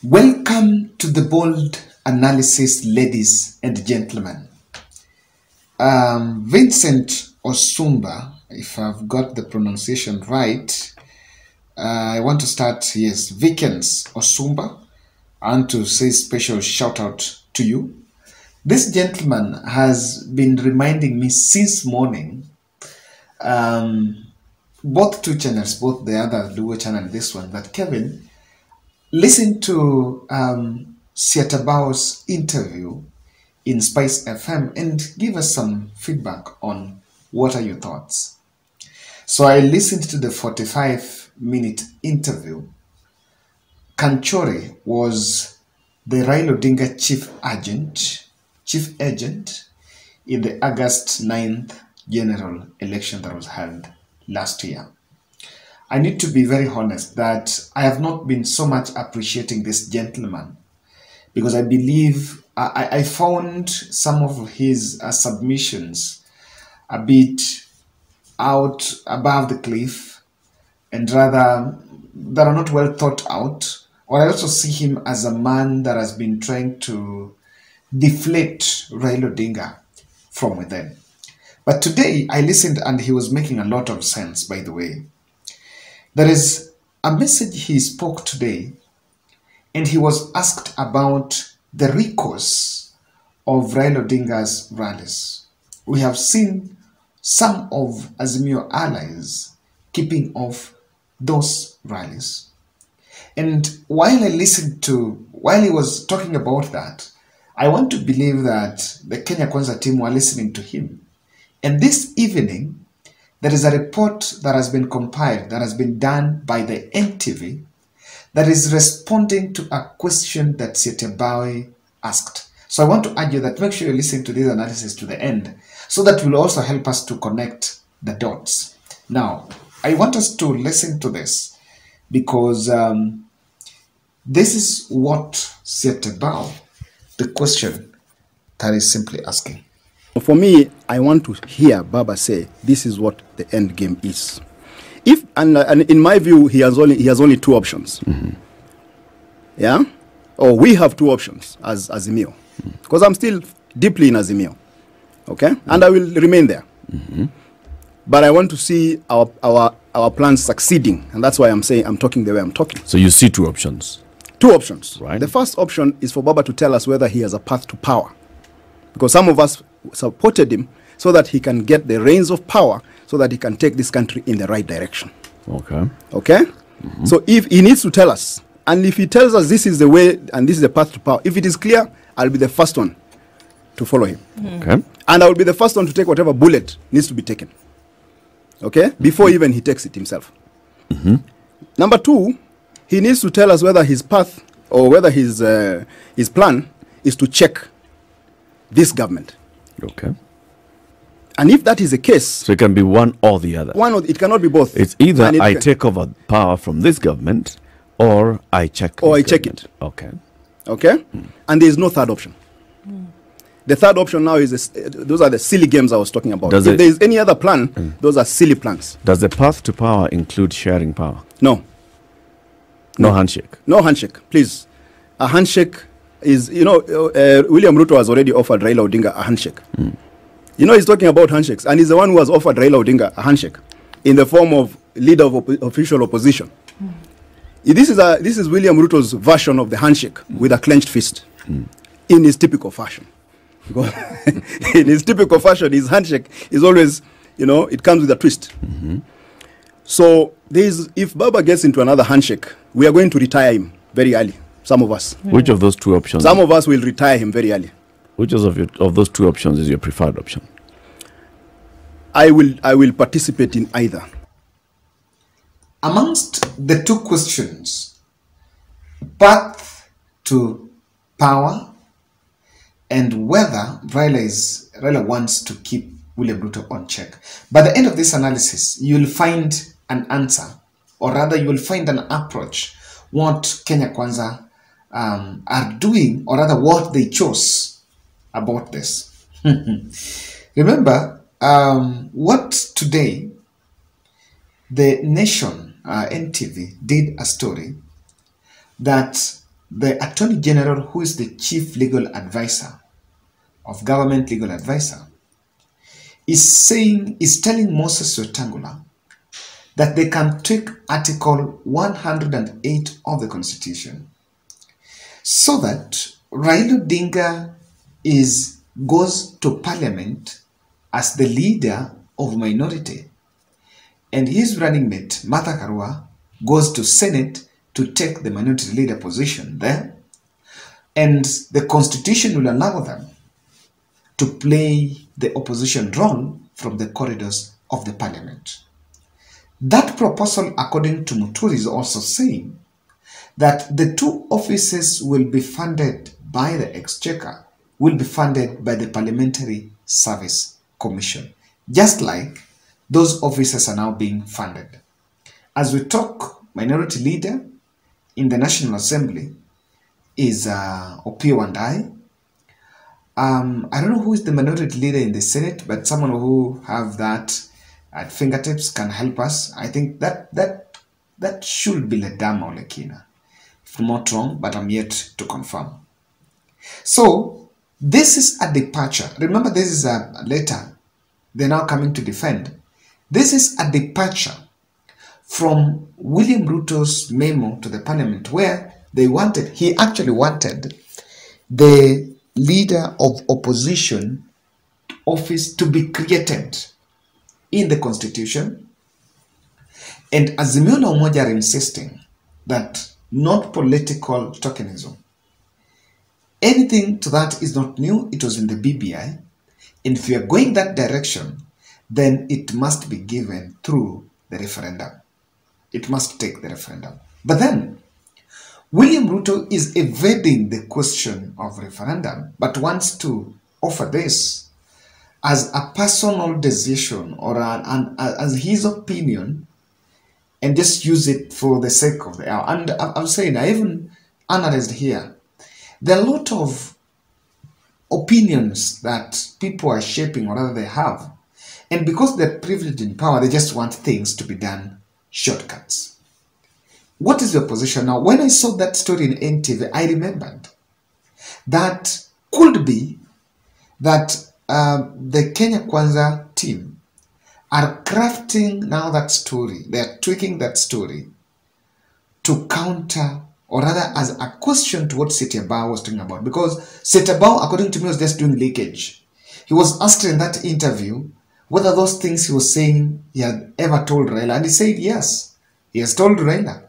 Welcome to the bold analysis, ladies and gentlemen. Vincent Osumba, if I've got the pronunciation right, I want to start, yes, Vikens Osumba. I want to say special shout out to you. This gentleman has been reminding me since morning, both two channels, both the other Duo channel and this one, that Kevin, listen to Saitabao's interview in SPICE FM and give us some feedback on what are your thoughts. So I listened to the 45-minute interview. Kanchory was the Raila Odinga chief agent in the August 9th general election that was held last year. I need to be very honest that I have not been so much appreciating this gentleman because I believe I found some of his submissions a bit out above the cliff and rather that are not well thought out. Or I also see him as a man that has been trying to deflate Raila Odinga from within. But today I listened and he was making a lot of sense, by the way. There is a message he spoke today and he was asked about the recourse of Raila Odinga's rallies. We have seen some of Azimio allies keeping off those rallies. And while he was talking about that, I want to believe that the Kenya Kwanza team were listening to him. And this evening, there is a report that has been compiled, that has been done by the NTV, that is responding to a question that Saitabao asked. So I want to argue that make sure you listen to this analysis to the end, so that will also help us to connect the dots. Now, I want us to listen to this, because this is what Saitabao, the question that is simply asking. For me, I want to hear Baba say, this is what the end game is. If and in my view, he has only two options. Mm-hmm. Yeah? Or we have two options as Azimio. Because I'm still deeply in Azimio. Okay? Mm-hmm. And I will remain there. Mm-hmm. But I want to see our plans succeeding. And that's why I'm saying I'm talking the way I'm talking. So you see two options? Two options. Right. The first option is for Baba to tell us whether he has a path to power. Because some of us supported him so that he can get the reins of power so that he can take this country in the right direction. Okay. Okay? Mm-hmm. So if he needs to tell us, and if he tells us this is the way and this is the path to power, if it is clear, I'll be the first one to follow him. Mm-hmm. Okay. And I will be the first one to take whatever bullet needs to be taken. Okay? Before even he takes it himself. Mm-hmm. Number two, he needs to tell us whether his path or whether his plan is to check this government. Okay. And if that is the case... So it can be one or the other. It cannot be both. It's either I take over power from this government or I check it. Okay. Okay? Mm. And there is no third option. Mm. The third option now is... those are the silly games I was talking about. If there is any other plan, those are silly plans. Does the path to power include sharing power? No. No handshake? No handshake, please. A handshake is, William Ruto has already offered Raila Odinga a handshake. Mm. He's talking about handshakes, and he's the one who has offered Raila Odinga a handshake in the form of leader of official opposition. Mm. This is William Ruto's version of the handshake with a clenched fist, in his typical fashion. Because in his typical fashion, his handshake is always, it comes with a twist. Mm-hmm. So if Baba gets into another handshake, we are going to retire him very early. Some of us. Which of those two options? Some of us will retire him very early. Which of those two options is your preferred option? I will participate in either. Amongst the two questions, path to power and whether Raila wants to keep William Ruto on check. By the end of this analysis, you'll find an answer, or rather you will find an approach, what Kenya Kwanza are doing, or rather what they chose about this. Remember, what today the Nation NTV did a story that the Attorney General, who is the chief legal advisor of government legal advisor, is telling Moses Wetangula that they can tweak Article 108 of the Constitution so that Raila Odinga goes to Parliament as the leader of minority, and his running mate, Martha Karua, goes to Senate to take the minority leader position there, and the Constitution will allow them to play the opposition role from the corridors of the Parliament. That proposal, according to Muturi, is also saying that the two offices will be funded by the Exchequer, will be funded by the Parliamentary Service Commission, just like those offices are now being funded. As we talk, minority leader in the National Assembly is Opiyo Wandayi. I don't know who is the minority leader in the Senate, but someone who have that at fingertips can help us. I think that should be Ledama Olekina, if I'm not wrong, but I'm yet to confirm. So this is a departure. Remember, this is a letter they're now coming to defend. This is a departure from William Ruto's memo to the Parliament, where he actually wanted the leader of opposition office to be created in the Constitution. And Azimio la Umoja are insisting that not political tokenism. Anything to that is not new. It was in the BBI. And if you are going that direction, then it must be given through the referendum. It must take the referendum. But then, William Ruto is evading the question of referendum, but wants to offer this as a personal decision or as his opinion, and just use it for the sake of the hour. And I'm saying, I even analyzed here, there are a lot of opinions that people are shaping, or rather they have. And because they're privileged in power, they just want things to be done shortcuts. What is your position now? When I saw that story in NTV, I remembered that could be that the Kenya Kwanza team are crafting now that story. They are tweaking that story to counter, or rather as a question to what Saitabao was talking about. Because Saitabao, according to me, was just doing leakage. He was asked in that interview whether those things he was saying he had ever told Raila, and he said yes, he has told Raila.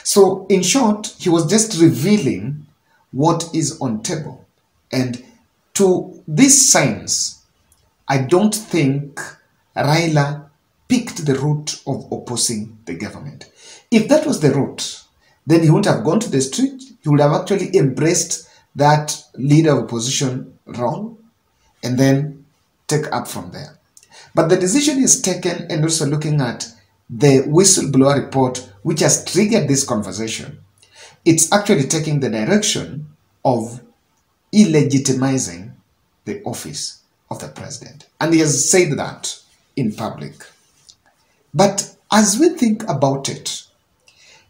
So in short, he was just revealing what is on table. And to these signs, I don't think Raila picked the route of opposing the government. If that was the route, then he wouldn't have gone to the street. He would have actually embraced that leader of opposition role and then take up from there. But the decision is taken, and also looking at the whistleblower report, which has triggered this conversation, it's actually taking the direction of illegitimizing the office of the president. And he has said that in public. But as we think about it,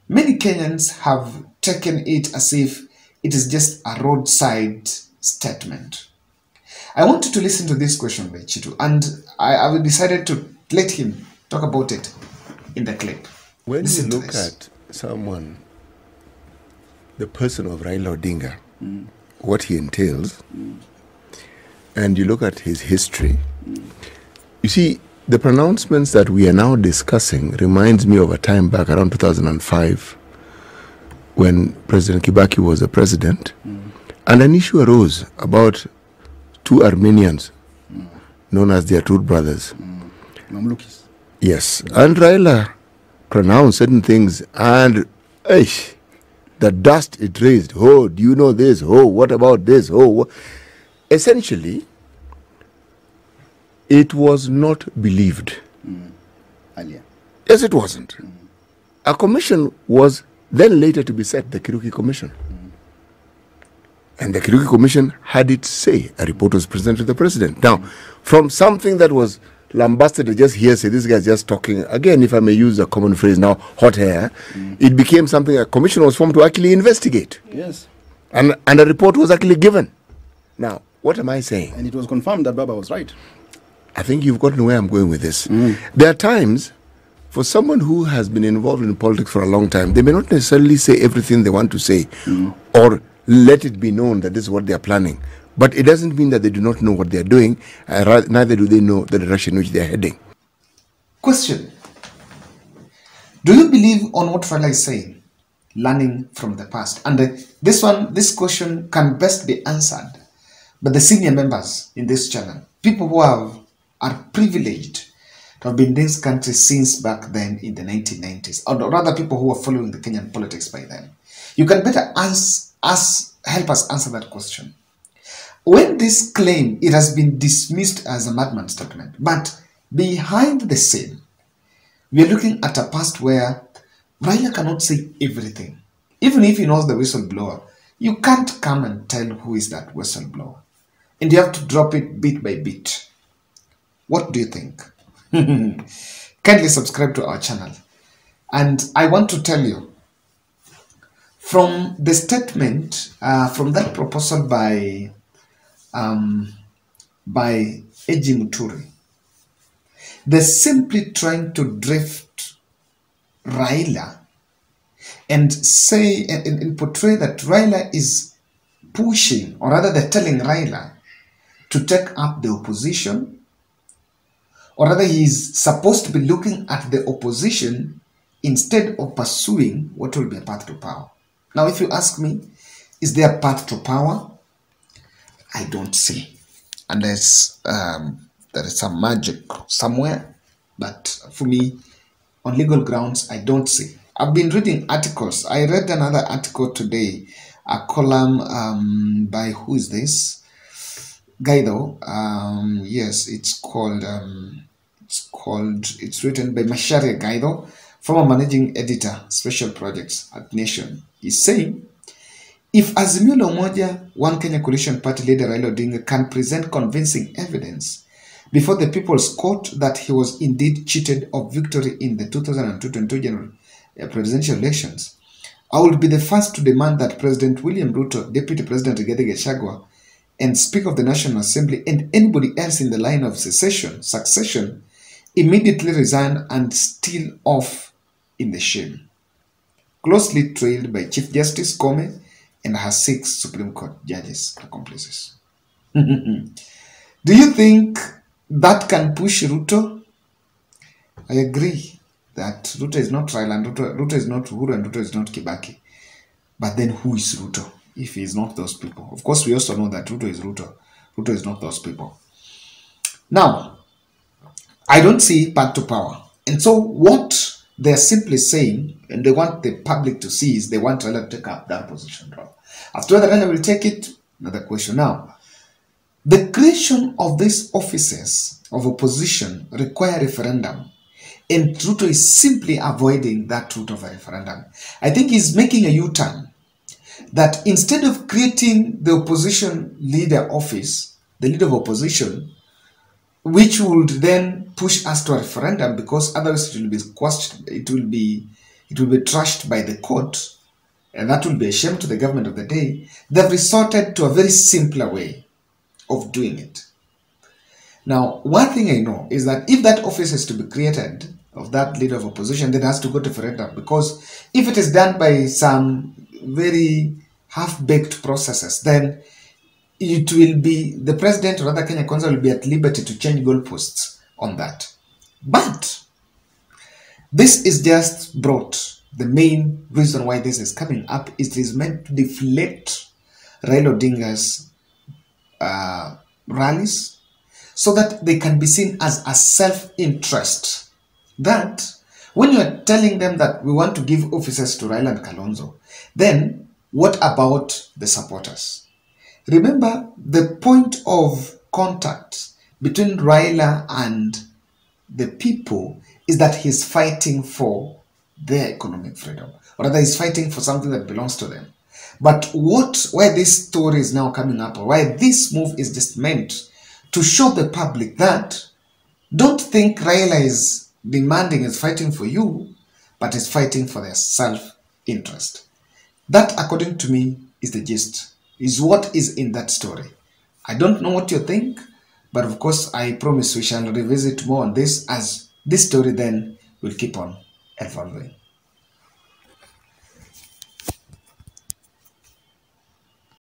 many Kenyans have taken it as if it is just a roadside statement. I wanted to listen to this question by Chitu, and I decided to let him talk about it in the clip. When you look at someone, the person of Raila Odinga, what he entails, and you look at his history, you see, the pronouncements that we are now discussing reminds me of a time back around 2005 when President Kibaki was the president, and an issue arose about two Armenians known as the Atud brothers. Mamlukis. Yes, and Raila pronounced certain things, and the dust it raised. Oh, do you know this? Oh, what about this? Oh, essentially, it was not believed. Earlier. Yes, it wasn't. A commission was then later to be set, the Kiruki Commission. And the Kiruki Commission had its say. A report was presented to the president. Now, from something that was lambasted or just hearsay. This guy's just talking. Again, if I may use a common phrase now, hot air. It became something a commission was formed to actually investigate. Yes. And a report was actually given. Now, what am I saying? And it was confirmed that Baba was right. I think you've gotten where I'm going with this. There are times, for someone who has been involved in politics for a long time, they may not necessarily say everything they want to say or let it be known that this is what they are planning. But it doesn't mean that they do not know what they are doing, neither do they know the direction in which they are heading. Question. Do you believe on what Raila is saying? Learning from the past. And this question can best be answered by the senior members in this channel. People who are privileged to have been in this country since back then in the 1990s. Or rather people who are following the Kenyan politics by then. You can better help us answer that question. When this claim, it has been dismissed as a madman statement, but behind the scene, we are looking at a past where Raila cannot say everything. Even if he knows the whistleblower, you can't come and tell who is that whistleblower. And you have to drop it bit by bit. What do you think? Kindly subscribe to our channel. And I want to tell you, from the statement, from that proposal by A.G. Muturi, they're simply trying to drift Raila and say and portray that Raila is pushing, or rather they're telling Raila to take up the opposition, or rather he's supposed to be looking at the opposition instead of pursuing what will be a path to power. Now, if you ask me, is there a path to power? I don't see. Unless there is some magic somewhere. But for me, on legal grounds, I don't see. I've been reading articles. I read another article today, a column by, who is this? Guido. Yes, it's written by Macharia Guido, former managing editor, special projects at Nation. He's saying, if Azimio la Umoja, One Kenya Coalition Party leader Raila Odinga can present convincing evidence before the People's Court that he was indeed cheated of victory in the 2022 general presidential elections, I will be the first to demand that President William Ruto, Deputy President Rigathi Gachagua, and Speaker of the National Assembly and anybody else in the line of succession immediately resign and steal off in the shame. Closely trailed by Chief Justice Koome and her 6 Supreme Court judges accomplices. Do you think that can push Ruto? I agree that Ruto is not Raila, and Ruto is not Uhuru, and Ruto is not Kibaki. But then who is Ruto if he is not those people? Of course, we also know that Ruto is Ruto. Ruto is not those people. Now, I don't see path to power. And so what they're simply saying, and they want the public to see, is they want Raila to take up that position. After whether Raila will take it, another question. Now, the creation of these offices of opposition require referendum, and Ruto is simply avoiding that route of a referendum. I think he's making a U-turn, that instead of creating the opposition leader office, the leader of opposition, which would then push us to a referendum, because otherwise it will be quashed, it will be trashed by the court, and that will be a shame to the government of the day. They've resorted to a very simpler way of doing it. Now, one thing I know is that if that office is to be created, of that leader of opposition, then it has to go to referendum, because if it is done by some very half-baked processes, then it will be, the president or other Kenya Council will be at liberty to change goalposts on that. But this is just brought, the main reason why this is coming up is it is meant to deflect Raila Odinga's rallies so that they can be seen as a self-interest. That when you are telling them that we want to give offices to Raila and Kalonzo, then what about the supporters? Remember, the point of contact between Raila and the people is that he's fighting for their economic freedom, or rather he's fighting for something that belongs to them. But why this story is now coming up, or why this move is just meant to show the public that Don't think Raila is demanding, is fighting for you, but is fighting for their self-interest. That, according to me, is the gist, is what is in that story. I don't know what you think, but of course, I promise we shall revisit more on this as this story then will keep on evolving.